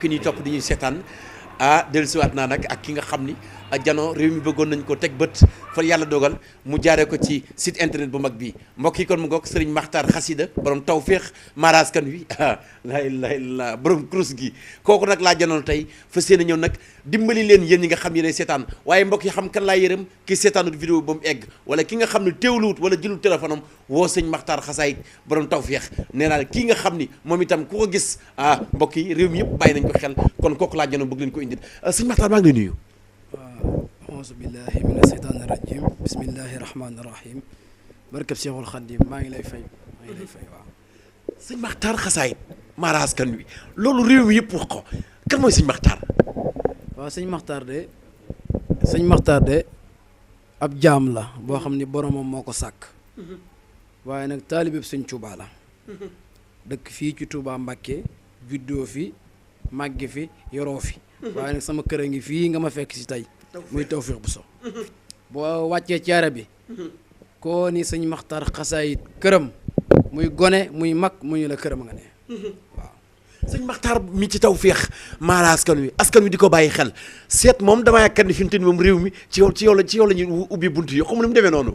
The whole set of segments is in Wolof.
ki ñuy topp di ñuy seetaan dellusiwaat naa nag ak ki nga xam ni Jano réew mi bëggoon nañ ko teg bët fa yàlla dogal mu jaaree ko ci site internet bu mag bi mbokk yi kon mu ngoog Serigne Makhtar Xasida borom tawféex maaraaskan wi laa ilaaha illallaah borom kurus gi kooku nag laa janoon tey fa seen a ñëw nag dimbali leen yéen ñi nga xam yéenay seetaan waaye mbokk yi xam kan laa yërëm ki seetaanut vidéo ba mu egg wala ki nga xam ne teewluwut wala jëlul téléphone am woo sëñ Makhtar Xasaayit borom tawféex nee naa kii nga xam ni moom itam ku ko gis mbokk yi réew mi yëpp bàyyi nañ ko xel kon kooku laa janoon bëgg leen ko indil sëñ Makhtar maa ngi lay nuyu. auzu billahi mina seytaani rajim bismillahi rahmaani rahim barkab Cheikhul Khadim maa ngi lay fay waaw. sëñ Makhtar Xasaayit maaraaskan wi loolu réew mi yëpp wax ko kan mooy sëñ Makhtar. waaw sëñ Makhtar de ab jaam la boo xam ni boromam moo ko sàkk waaye nag taalibeeb sëñ Touba la dëkk fii ci Touba Mbakke juddoo fi màgge fi yoroo fi waaye nag sama kër a ngi fii nga ma fekk si tey muy Tawfekh Bousso boo wàccee caare bi koo ni sëñ Makhtar Xasaayit këram muy gone muy mag muy la këram nga ne waaw. sëñ Makhtar mi ci Tawfekh maara askan wi di ko bàyyi xel seet moom damaa yaakaar ni fi mu toll moom réew mi ci yow la ñu ubbi bunt yi xam nga mu demee noonu.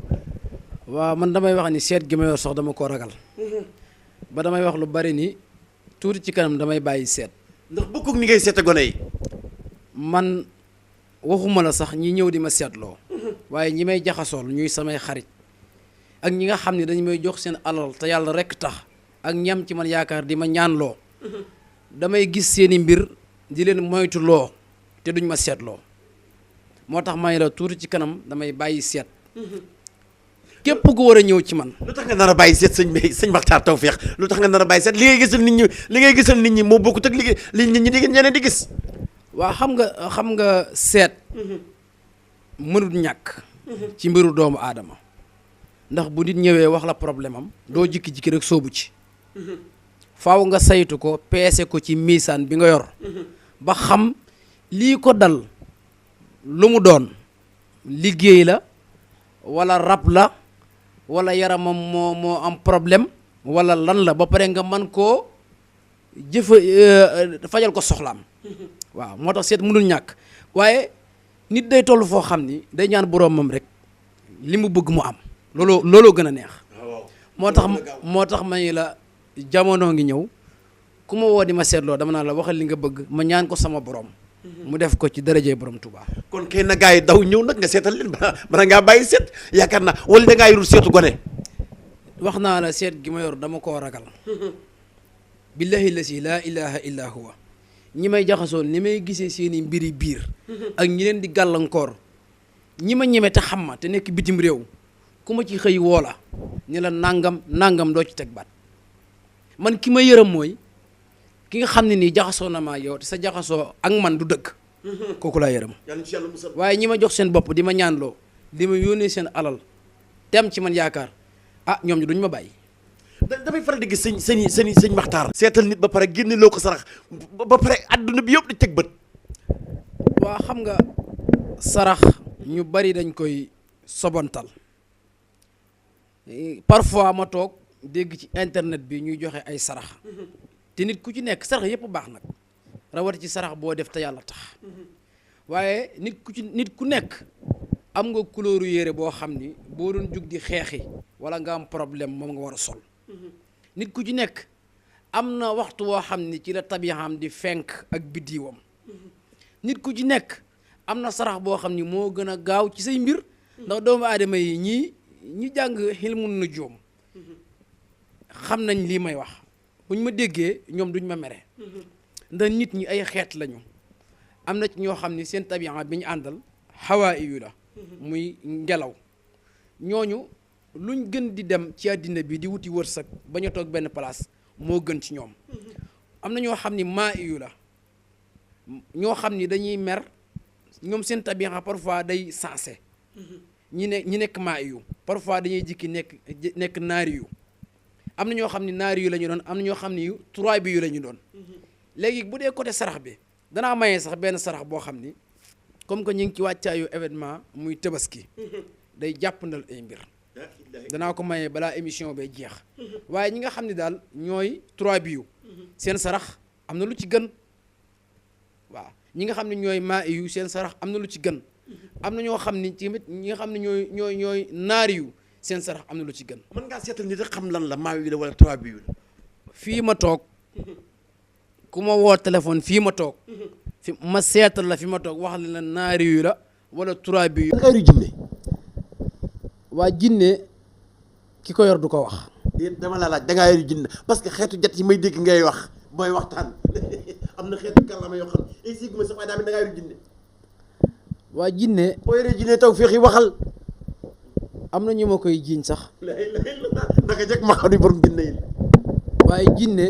waaw man damay wax ni seet gi ma yor sax dama ko ragal ba damay wax lu bari ni tuuti ci kanam damay bàyyi seet. ndax bokkul ni ngay seete gone yi. man waxuma la sax ñi ñëw di ma seetloo waaye ñi may jaxasool ñuy samay xarit ak ñi nga xam ne dañu may jox seen alal te yàlla rekk tax ak ñam ci man yaakaar di ma ñaanloo damay gis seeni mbir di leen moytuloo te duñ ma seetloo moo tax may la tuuti ci kanam damay bàyyi seet képp ku war a ñëw ci man. lu tax nga nar a bàyyi seet sëñ Makhtar Tawfekh lu tax nga nar a bàyyi seet li ngay gisal nit ñi moo bokkut ak li nit ñi di ñeneen di gis. waa xam nga seet mënut ñàkk ci mbiru doomu aadama ndax bu nit ñëwee wax la problème am doo jikki-jikki rek soobu ci faaw nga saytu ko peese ko ci miisaan bi nga yor ba xam lii ko dal lu mu doon liggéey la walla rab la walla yaramam moo am problème walla lan la ba pare nga mën koo fajal ko soxlaam waaw moo tax seet mënul ñàkk waaye nit day toll foo xam ni day ñaan boroomam rek li mu bëgg mu am looloo gën a neex moo tax ma la jamono ngi ñëw ku ma woo di ma seetloo dama naa la waxal li nga bëgg ma ñaan ko sama borom mu def ko ci darajee borom Touba. kon kay na gaa yi daw ñëw nag nga seetal leen bana ngaa bàyyi seet yaakaar naa wala da ngaa yorul seetu gone. wax naa la seet gi ma yor dama koo ragal billahi lasi laa ilaha illa huwa ñi may jaxasoon ni may gisee seeni mbiri biir ak ñi leen di gàllankoor ñi ma ñeme te xam ma te nekk bitim réew ku ma ci xëy woo la ni la nangam doo ci teg baat man ki ma yërëm mooy ki nga xam ne nii jaxasoo na maa yow te sa jaxasoo ak man du dëgg kooku laa yërëm waaye ñi ma jox seen bopp di ma ñaanloo di ma yónnee seen alal tem ci man yaakaar ñoom ñu duñ ma bàyyi. damay faral di gis sëñ Makhtar seetal nit ba pare génne loo ko sarax ba pare adduna bi yëpp di teg bët. waa xam nga sarax ñu bari dañ koy sobontal parfois ma toog dégg ci internet bi ñuy joxe ay sarax te nit ku ci nekk sarax yëpp baax nag rawati ci sarax boo def te yàlla tax waaye nit ku nekk am nga couleur yére boo xam ni boo doon jug di xeexi wala nga am problème moom nga war a sol nit ku ci nekk am na waxtu woo xam ni ci la tabiyaam di fenk ak biddiwam nit ku ci nekk am na sarax boo xam ni moo gën a gaaw ci say mbir ndax doomu aadama yi ñi jàng xilmun nujuum xam nañ lii may wax buñ ma déggee ñoom duñ ma mere ndax nit ñi ay xeet lañu am na ci ñoo xam ni seen tabiya bi ñu àndal xawaa yu la muy ngelaw ñooñu luñ gën di dem ci àddina bi di wuti wërsëg ba ñu toog benn place moo gën ci ñoom am na ñoo xam ni maa yu la ñoo xam ni dañuy mer ñoom seen tabiya parfois day sensé ñi nekk maa yu parfois dañuy jikki nekk naari yu am na ñoo xam ni naari yu la ñu doon am na ñoo xam ni trois bi yu la ñu doon léegi bu dee côté sarax bi danaa mayee sax benn sarax boo xam ni comme que ñu ngi ci wàccaayu événement muy tabaski day jàppandal ay mbir danaa ko mayee balaa émission bay jeex waaye ñi nga xam ne daal ñooy trois bi yu seen sarax am na lu ci gën ñi nga xam ne ñooy maa yu seen sarax am na lu ci gën am na ñoo xam ni tamit ñi nga xam ne ñooy naari yu seen sarax am na lu ci gën. mën ngaa seetal nit xam lan la maa yu la wala 3 bi la. fii ma toog ku ma woo téléphone fii ma toog fi ma seetal la fi ma toog wax la naari yu la wala 3 bi yu. da ngay ru jinne. waa jinne ki ko yor du ko wax. dama la laaj da ngaa ru jinne parce que xeetu jat yi may dégg ngay wax booy waxtaan am na xeetu kàllaama yoo xam ne ay siguma sax waaye daa mel da ngaa ru jinne. waa jinne boo yoree jinne taw féex yi waxal. am na ñu ma koy jiiñ sax. naka jëkk ma xam ni borom jinne yi. waaye jinne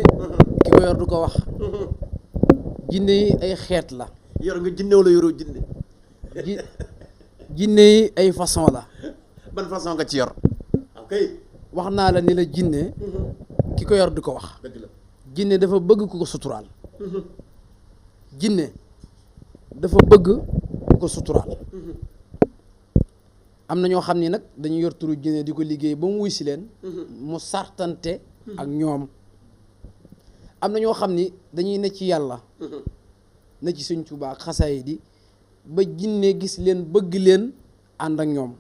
ki ko yor du ko wax. jinne yi ay xeet la. yor nga jinne wala yoroo jinne. jinne yi ay façon la. ban façon nga ci yor. ok. wax naa la ni la jinne ki ko yor du ko wax. dëgg la. jinne dafa bëgg ku ko suturaal. jinne dafa bëgg ku ko suturaal. am na ñoo xam ni nag dañu yor turu jinne di ko liggéey ba mu wuy si leen. mu sartante ak ñoom. am na ñoo xam ni dañuy ne ci yàlla. ne ci Sëñ Tuubaa ak xasaay di ba jinne gis leen bëgg leen ànd ak ñoom.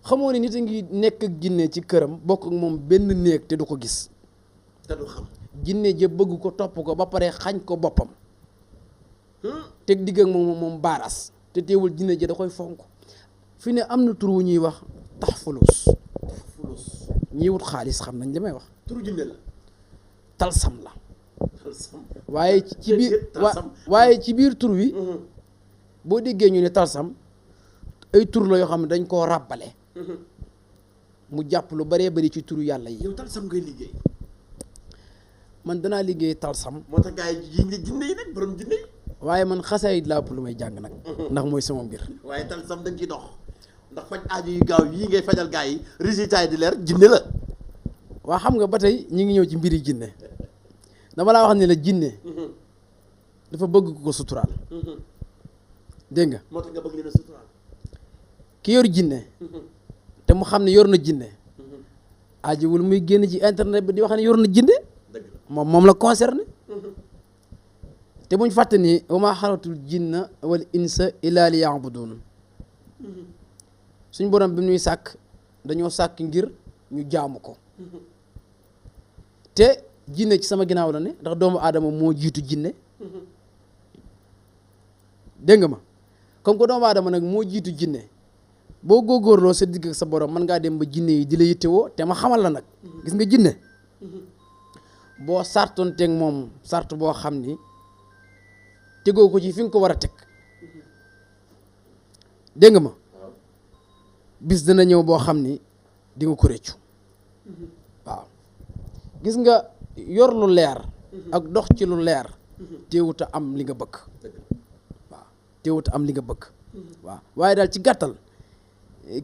xamoo ni nit a ngi nekk ak jinne ci këram bokk ak moom benn néeg te du ko gis. te du xam. jinne ja bëgg ko topp ko ba pare xañ ko boppam. teg digg ak moom baaraas te teewul jinne ja da koy fonk. fi ne am na tur wu ñuy wax tax fulus. ñiy wut xaalis xam nañ li may wax. turu jinne la. talsam la. waaye ci biir waaye ci biir tur wi. boo déggee ñu ne talsam ay tur la yoo xam ne dañ koo ràbbale. mu jàpp lu baree bari ci turu yàlla yi. yow talsam ngay liggéey. man danaa liggéey talsam. moo tax gars yi jinne yi nag borom jinne yi. waaye man xasaayid laa ëpp lu may jàng nag. ndax mooy sama mbir. waaye talsam dañ ciy dox. ndax faj aaju yu gaaw yii ngay fajal gars yi résultat yi di leer jinne la. waa xam nga ba tey ñi ngi ñëw ci mbiri jinne dama laa wax ne la jinne dafa bëgg ku ko suturaal. dégg nga. moo tax nga bëgg leen a suturaal. ki yor jinne te mu xam ne yor na jinne aajowul muy génn ci internet bi di wax ne yor na jinne moom la concerné. te buñ fàtte ni wa maa xalatul jinna wal insa illa li yaabudun. suñ borom bi ñuy sàkk dañoo sàkk ngir ñu jaamu ko. te jinne ci sama ginnaaw la ne ndax doomu aadama moo jiitu jinne. dégg nga ma comme que doomu aadama nag moo jiitu jinne boo góorgóorloo sa digg ak sa borom mën ngaa dem ba jinne yi di la yittewoo te ma xamal la nag. gis nga jinne boo sartoonteeg moom sart boo xam ni tegoo ko ci fi nga ko war a teg. dégg nga ma bis dana ñëw boo xam ni di nga ko réccu. waaw gis nga yor lu leer ak dox ci lu leer teewut a am li nga bëgg. waaw teewut a am li nga bëgg. waaw waaye daal ci gàttal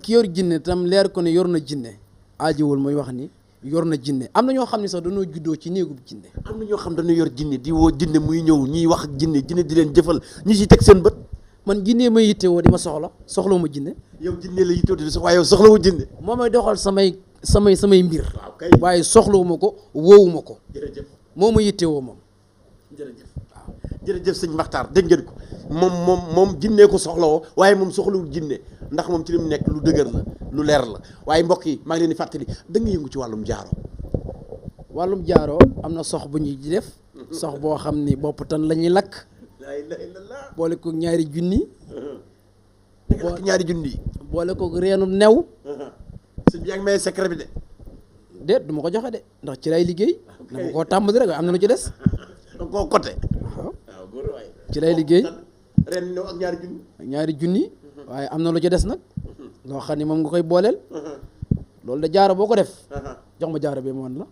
ki yor jinne tam leer ko ne yor na jinne aajowul mooy wax ni yor na jinne am na ñoo xam ne sax dañoo juddoo ci néegub jinne. am na ñoo xam dañu yor jinne di woo jinne muy ñëw ñiy wax ak jinne jinne di leen jëfal ñu ci teg seen bët. man jinne may yittewoo di ma soxlawu ma jinne. yow jinne la yittewoo di sox waaye yow soxlawu jinne. moo may doxal samay mbir. waaw kay waaye soxlawuma ko woowuma ko. jërëjëf moo ma yittewoo moom. jërëjëf waaw jërëjëf sëñ Makhtar dégg ngeen ko moom jinne ko soxlawoo waaye moom soxlawul jinne ndax moom ci li mu nekk lu dëgër la lu leer la waaye mbokk yi maa ngi leen di fàttali da nga yëngu ci wàllum jaaro. wàllum jaaro am na sox bu ñuy di def. sox boo xam ni bopp tan la ñuy lakk. la ilaha illallah. boole ko ñaari junni. ñaari junni yi. boole ko reenu new. sëñ bi yaa ngi may secret bi de. déet du ma ko joxe de ndax ci lay liggéey. dama koo tàmbali rek am na lu ci des. da nga koo côté. waaw góor waay. ci lay liggéey. ren new ak ñaari junni. ak ñaari junni. waaye am na lu ci des nag. loo xam ni moom nga koy booleel. loolu de jaaro boo ko def. jox ma jaaro bi ma wan la.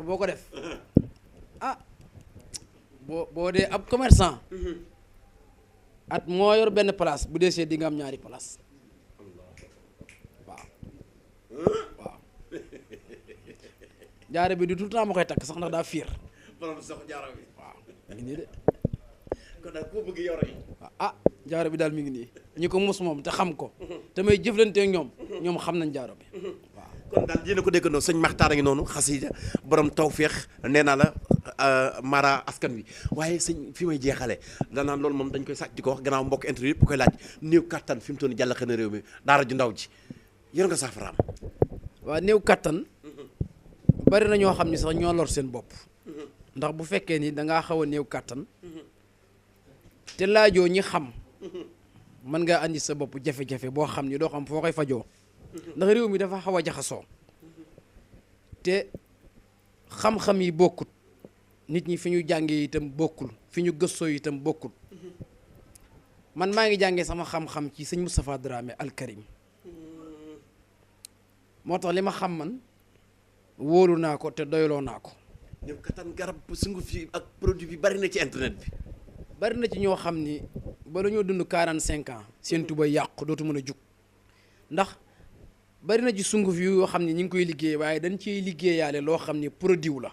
boo ko def ah boo dee ab commerçant. at moo yor benn place bu dee see di nga am ñaari place waaw jaaro bi du tout le temps ma koy takk sax ndax daa fiir. borom sax jaaro bi. waaw mi ngi nii de. kon daal koo bëgg yore. ah jaaro bi daal mi ngi nii ñi ko mus moom te xam ko. te may jëflante ak ñoom xam nañ jaaro bi waaw. kon daal yéen a ko déggandoo sëñ Makhtar a ngi noonu xasida borom tawféex nee naa la mara askan wi waaye sëñ fi may jeexale danaan loolu moom dañ koy sàcc di ko wax gannaaw mbokk interview yëpp koy laaj néew kattan fi mu toll nii jàll xëy na réew mi daara ju ndaw ji yor nga saafaraam. waaw néew kattan bari na ñoo xam ni sax ñoo lor seen bopp ndax bu fekkee ni da ngaa xaw a néew kattan te laajoo ñi xam mën ngaa andi sa bopp jafe-jafe boo xam ni doo xam foo koy fajoo ndax réew mi dafa xaw a jaxasoo te xam-xam yi bokkut nit ñi fi ñu jàngee itam bokkul fi ñu gëstoo itam bokkul man maa ngi jàngee sama xam-xam ci sëñ Moustapha Dramé Al Karim moo tax li ma xam man wóolu naa ko te doyloo naa ko. néew kattan garab sunguf fi ak produit bi bari na ci internet bi. bari na ci ñoo xam ni ba dañoo dund 45 ans seen tuba yàqu dootu mën a jug ndax bari na ci sunguf yoo xam ni ñu ngi koy liggéey waaye dañ ciy liggéeyaale loo xam ni produit la.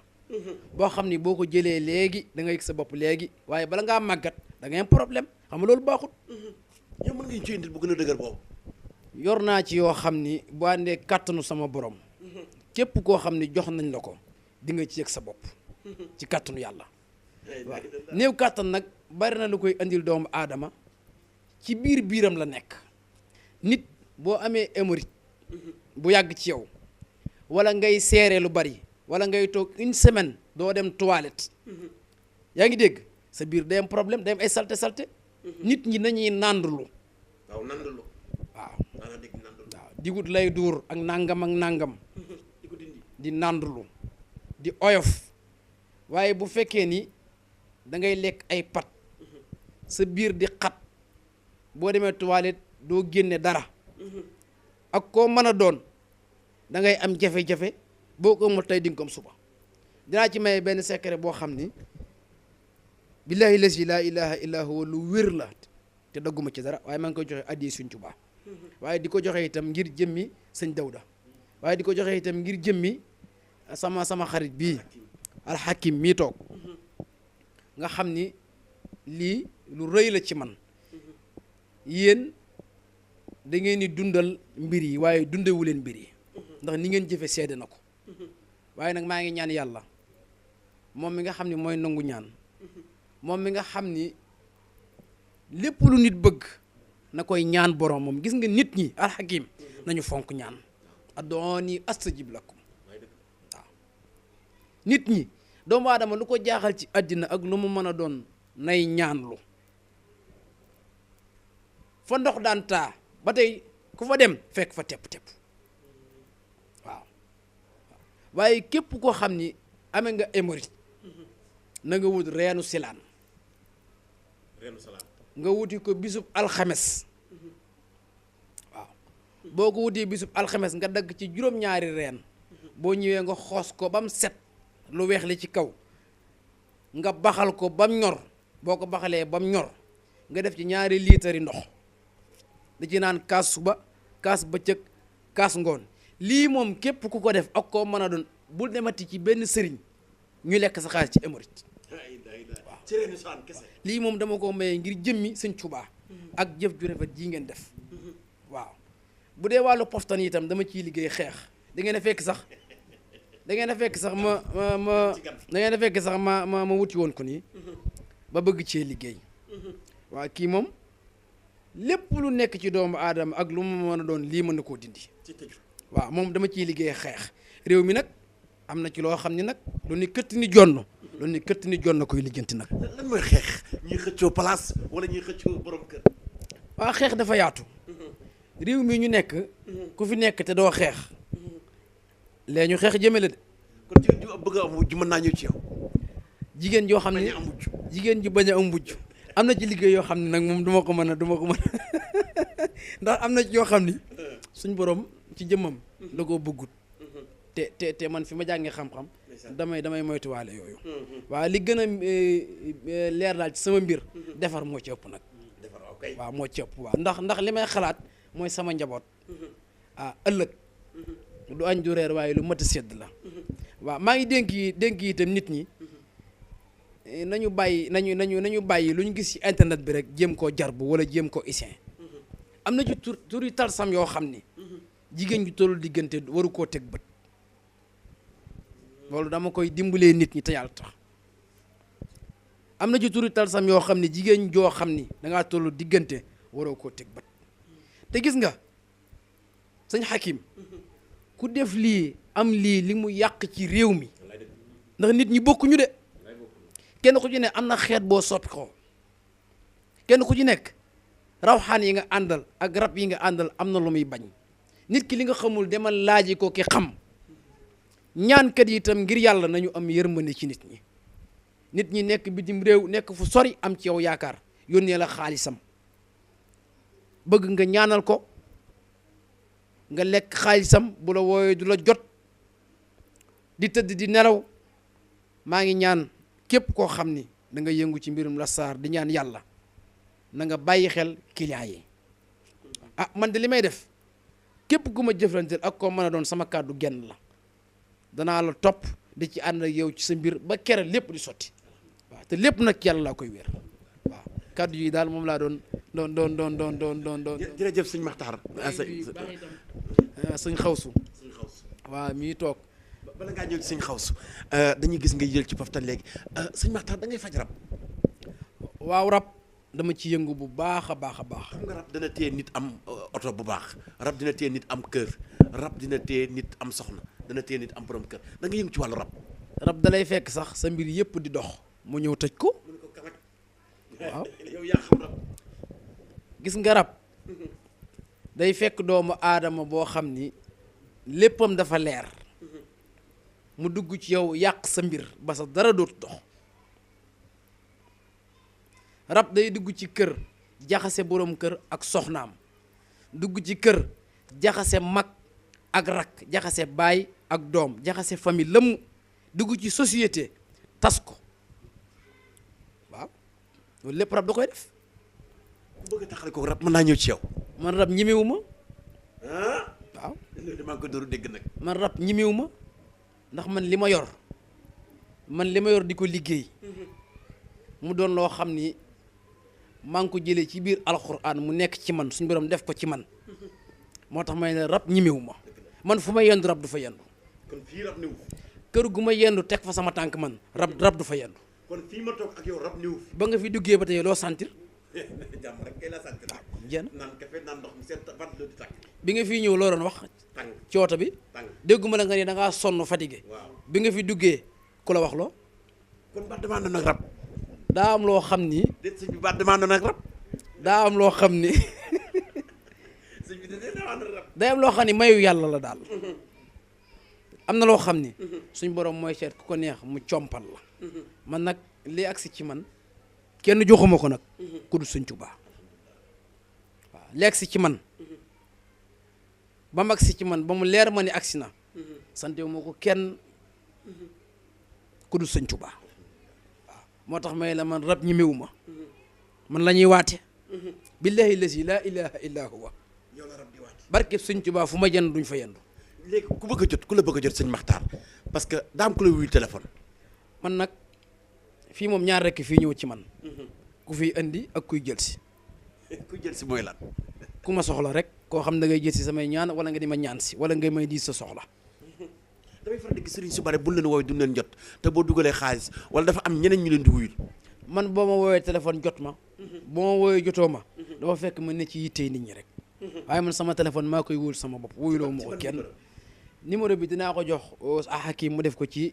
boo xam ni boo ko jëlee léegi da nga yëg sa bopp léegi waaye bala ngaa màggat da ngay am problème xam nga loolu baaxut. yow mën nga ñu ci indil bu gën a dëgër boobu. yor naa ci yoo xam ni bu àndee kàttanu sama borom képp koo xam ni jox nañ la ko di nga ci yëg sa bopp ci kàttanu yàlla. waaw néew kàttan nag bari na lu koy indil doomu aadama ci biiram la nekk nit boo amee hémorroïde bu yàgg ci yow wala ngay seere lu bari wala ngay toog une semaine doo dem toilette yaa ngi dégg sa biir day am problème day am ay salte nit ñi nañuy nàndulu waaw nàndulu waaw digut lay duur ak nangam di nàndulu di oyof waaye bu fekkee ni da ngay lekk ay pat sa biir di xat boo demee toilette doo génne dara ak koo mën a doon da ngay am jafe-jafe boo ko amul tey di nga ko am suba dinaa ci maye benn secret boo xam ni billahi lasi laa ilaha illa huwa lu wér la te dagguma ci dara waaye maa ngi koy joxe addi Sëñ Tuubaa waaye di ko joxe itam ngir jëmmi sëñ Dawda waaye di ko joxe itam ngir jëmmi sama xarit bii alxakim mii toog nga xam ni lii lu rëy la ci man yéen da ngeen di dundal mbir yi waaye dundewu leen mbir yi ndax ni ngeen jëfe seede na ko waaye nag maa ngi ñaan yàlla moom mi nga xam ni mooy nangu ñaan moom mi nga xam ni lépp lu nit bëgg na koy ñaan borom moom gis nga nit ñi alxakim nañu fonk ñaan adooni astajib lakum waaw nit ñi doomu aadama lu ko jaaxal ci àddina ak lu mu mën a doon nay ñaanlu fa ndox daan taa ba tey ku fa dem fekk fa tepp-tepp waaw waaye képp koo xam ni amee nga hémorroïde na nga wut reenu silaan nga wuti ko bisub alxames waaw boo ko wutee bisub alxames nga dagg ci juróom-ñaari reen boo ñëwee nga xoos ko ba mu set lu weex li ci kaw nga baxal ko ba mu ñor boo ko baxalee ba mu ñor nga def ci 2 liitari ndox da ci naan kaas suba kaas bëccëg kaas ngoon lii moom képp ku ko def ak koo mën a doon bul demati ci benn sëriñ ñu lekk sa xaalis ci hémorroïde waaw lii moom dama ko maye ngir jëmmi Sëñ Tuubaa ak jëf ju rafet ji ngeen def waaw bu dee wàllu poftan itam dama ciy liggéey xeex da ngeen a fekk sax ma wuti woon ko nii ba bëgg cee liggéey waaw kii moom lépp lu nekk ci doomu aadama ak lu mu mën a doon lii mën na koo dindi waaw moom dama ciy liggéey xeex réew mi nag am na ci loo xam ni nag lu ni këtt ni jonn koy lijjanti nag. lan mooy xeex ñuy xëccoo place wala ñuy xëccoo borom kër. waaw xeex dafa yaatu. réew mi ñu nekk. ku fi nekk te doo xeex. lee ñu xeex jëmale de. kon jigéen ju bëgg a am wujj mën naa ñëw ci yow. jigéen joo xam ne jigéen ju bañ a am wujj am na ci liggéey yoo xam ne nag moom du ma ko mën ndax am na ci yoo xam ni suñ borom ci jëmmam da koo bëggut te man fi ma jàngee xam-xam damay moytuwaale yooyu waaw li gën a leer daal ci sama mbir defar moo ci ëpp nag waaw moo ci ëpp waaw ndax li may xalaat mooy sama njaboot ëllëg du añ du reer waaye lu mat a sedd la waaw maa ngi dénk yi itam nit ñi nañu bàyyi lu ñu gis ci internet bi rek jéem koo jarbu wala jéem koo isin am na ci tur yu talsam yoo xam ni jigéen ju tollu diggante waru koo teg bët loolu dama koy dimbalee nit ñi te yàlla tax am na ci turi talsam yoo xam ne jigéen joo xam ni dangaa tollu diggante waroo koo teg bët te gis nga sëñ Hakim ku def lii am lii li mu yàq ci réew mi ndax nit ñi bokkuñu de kenn ku ci ne am na xeet boo soppi ko kenn ku ci nekk rawxaan yi nga àndal ak rab yi nga àndal am na lu muy bañ nit ki li nga xamul demal laaji ko ki xam ñaankat yi itam ngir yàlla nañu am yërmande ci nit ñi nit ñi nekk bitim réew nekk fu sori am ci yow yaakaar yónnee la xaalisam bëgg nga ñaanal ko nga lekk xaalisam bu la wooyee du la jot di tëdd di nelaw maa ngi ñaan képp koo xam ni da nga yëngu ci mbirum lasraar di ñaan yàlla na nga bàyyi xel client yi ah man de li may def képp ku ma jëflanteel ak koo mën a doon sama kàddu genn la danaa la topp di ci ànd ak yow ci sa mbir ba kere lépp di sotti waaw te lépp nag yàlla laa koy wér waaw kàddu yi daal moom laa doon jërëjëf sëñ Maxtaar sëñ xawsu waaw mi toog bala ngaa ñëw ci sëñ xawsu dañuy gis nga jël ci paftan léegi sëñ Maxtaar da ngay faj rab waaw rab dama ci yëngu bu baax a baax a baax xam nga rab dina téye nit am oto bu baax rab dina téye nit am kër rab dina téye nit am soxna dana téye nit am borom kër da nga yëngu ci wàllu rab rab dalay fekk sax sa mbir yëpp di dox mu ñëw tëj ko waaw yow yaa xam rab gis nga rab day fekk doomu aadama boo xam ni léppam dafa leer mu dugg ci yow yàq sa mbir ba sa dara dootu dox rab day dugg ci kër jaxase borom kër ak soxnaam dugg ci kër jaxase mag ak rak jaxase baay ak doom jaxase famille lëmm dugg ci société tas ko waaw loolu lépp rab da koy def ku bëgg a taxale ko rab mën naa ñëw ci yow man rab ñemewu ma waaw damaa ko dooru dégg nag man rab ñemewu ma ndax man li ma yor di ko liggéey mu doon loo xam ni maa ngi ko jëlee ci biir alxuraan mu nekk ci man suñu borom def ko ci man moo tax may ne rab ñemewu ma man fu ma yendu rab du fa yendu kon fii rab niw kër gu ma yendu teg fa sama tànk man rab du fa yendu kon fii ma toog ak yow rab niw ba nga fi duggee ba tey loo sentir jàmm rek kay la sant jenn naan kafe naan ndox mi seen bant la di tàkk bi nga fii ñëw loo doon wax tàng ci oto bi tàng dégguma la nga ne da ngaa sonn fatigué waaw bi nga fi duggee ku la wax loo kon baat damaa doon ak rab daa am loo xam ni déet sëñ bi baat damaa doon ak rab daa am loo xam ni sëñ bi damaa doon rab day am loo xam ni mayu yàlla la daal am na loo xam ni suñ borom mooy seet ku ko neex mu compal la man nag li agsi ci man kenn joxuma ko nag ku dul Sëñ Tuubaa waaw li agsi ci man ba mu agsi ci man ba mu leer ma ni agsi na sante wu ma ko kenn ku dul Sëñ Tuubaa waaw moo tax may la man rab ñi méwu ma man la ñuy waate billahi lazi laa ilaha illa huwa yow la rab di waat barke Sëñ Tuubaa fu ma yendu duñ fa yendu léegi ku bëgg a jot ku la bëgg a jot sëñ Maxtaar parce que daa am ku la wuyu téléphone man nag fii moom ñaar rekk fii ñëw ci man ku fiy indi ak kuy jël si ku jël si mooy lan ku ma soxla rek koo xam da ngay jël si samay ñaan wala nga di ma ñaan si wala nga may di sa soxla damay faral di gis sëriñ su bare bu leen woowee du leen jot te boo dugalee xaalis wala dafa am ñeneen ñu leen di wuyul man boo ma woowee téléphone jot ma boo ma woowee jotoo ma dafa fekk ma ne ci yittee nit ñi rek waaye man sama téléphone maa koy wuyul sama bopp wuyuloo ma ko kenn numéro bi dinaa ko jox Hakim mu def ko ci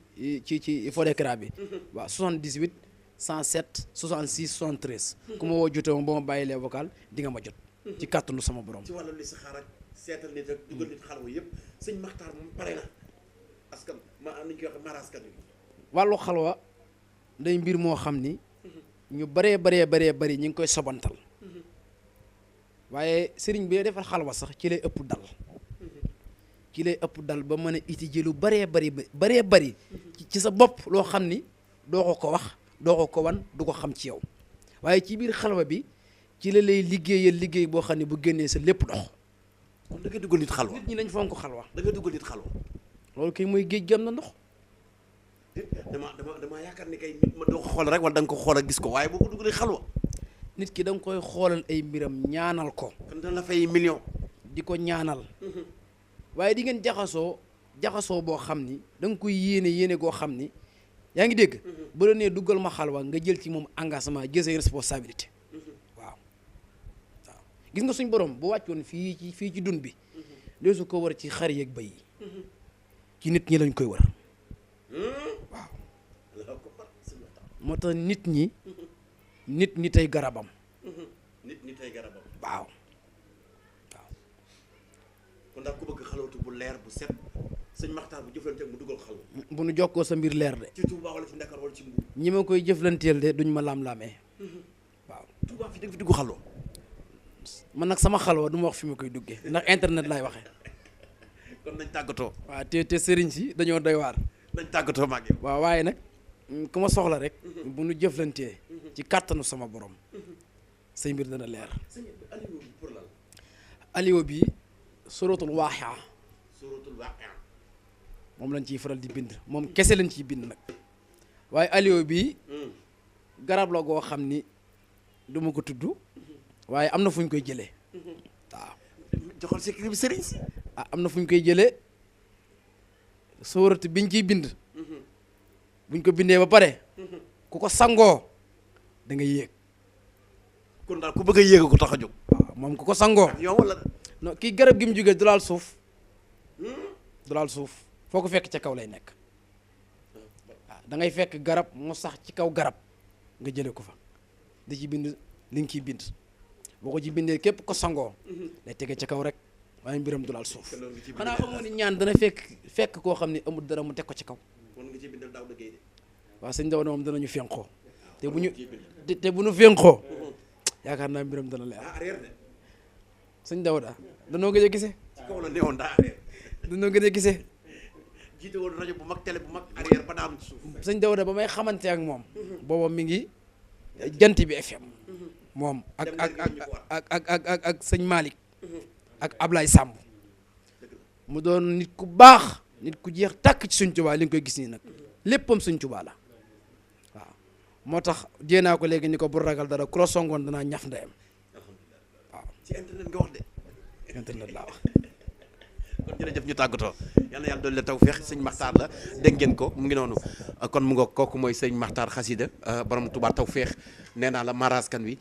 fond d'écran bi waaw 78 107 66 73 ku ma woo jotoo ma ba ma bàyyi lee vocal di nga ma jot ci kàttanu sama borom ci wàllu li si xaar ak seetal nit ak dugal nit xalwa yëpp sëñ Maxtaar moom pare na askan ma am nañu koy wax maraskan bi wàllu xalwa day mbir moo xam ni ñu bari ñu ngi koy sobantal waaye sëriñ bi defal xalwa sax ci lay ëpp dal ci lay ëpp dal ba mën a iti lu baree bari ci sa bopp loo xam ni doo ko wax doo ko wan du ko xam ci yow waaye ci biir xalwa bi ci la lay liggéey boo xam ne bu génnee sa lépp dox kon da ngay dugal nit xalwa nit ñi nañ fonk xalwa da ngay dugal nit xalwa loolu kay mooy géej gam na ndox dama yaakaar ni kay nit ma doo ko xool rek wala da nga ko xool ak gis ko waaye boo ko dugalee xalwa nit ki da nga koy xoolal ay mbiram ñaanal ko kon dana la fay million di ko ñaanal waaye di ngeen jaxasoo boo xam ni da nga koy yéene goo xam ni yaa ngi dégg bu la nee duggal ma xalwa nga jël ci moom engagement jël say responsabilité waaw gis nga suñ borom bu wàccoon fii ci dun bi leesu ko war ci xar yeeg bëy yi ci nit ñi lañ koy war waaw moo tax nit ñi tey garabam waaw kon daal ku bëgg xalwatu bu leer bu set sëñ Maxtaar bu jëflante ak mu dugal xalwa bu nu jokkoo sa mbir leer de ci Touba wala ci Ndakar wala ci Mbuur ñi ma koy jëflanteel de duñ ma laam-laamee waaw Touba fi dëgg fi dugg xalwa man nag sama xalwa du ma wax fi ma koy duggee ndax internet laay waxee kon nañ tàggatoo waaw te sëriñ si dañoo doy waar nañ tàggatoo maag yow waaw waaye nag ku ma soxla rek bu nu jëflantee ci kàttanu sama borom say mbir dana leer aliwo bi suratul waaqia moom lañ ciy faral di bind moom kese lañ ciy bind nag waaye aliwo bi garab la goo xam ni du ma ko tudd waaye am na fu ñu koy jëlee waaw joxal secret bi sëriñ si am na fu ñu koy jëlee suuratu biñ ciy bind buñ ko bindee ba pare ku ko sangoo da nga yéeg kon daal ku bëgg a yéeg ko tax a jóg waaw moom ku ko sangoo yow wala non kii garab gi mu jógee du laal suuf du laal suuf foo ko fekk ca kaw lay nekk waaw da ngay fekk garab mu sax ci kaw garab nga jëlee ko fa di ci bind li nga ciy bind boo ko ci bindee képp ko sangoo lay tege ca kaw rek waaye mbiram du laal suuf xanaa xamoo ni ñaan dana fekk koo xam ne amul dara mu teg ko ci kaw waaw sëñ Dawda moom danañu fénqoo te bu ñu fénqoo yaakaar naa mbiram dana leer sëñ Dawda danoo gëj a gisee danoo gëj a gisee jiite woon rajo bu mag télé bu mag arrière ba daanu ci suuf sëñ Dawda ba may xamante ak moom booba mi ngi jant bi FM moom ak sëñ Malick ak Ablaye Samb mu doon nit ku baax nit ku jeex tàkk ci suñ Tuubaa li nga koy gis nii nag léppam suñ Tuubaa la waaw moo tax jéenaa ko léegi ni ko bu ragal dara ku la songoon danaa ñaf ndeyam waaw ci internet nga wax de internet laa wax kon jërëjëf ñu tàggatoo yal na yàlla doon leen tawfeex sëñ Maxtaar la dégg ngeen ko mu ngi noonu kon mu nga kooku mooy sëñ Maxtaar xasida borom Touba tawfeex nee naa la maraskan wi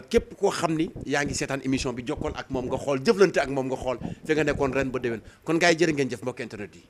képp koo xam ni yaa ngi seetaan émission bi jokkool ak moom nga xool jëflante ak moom nga xool fi nga nekkoon ren ba déwén kon gars yi jërë ngeen jëf mbokk internet yi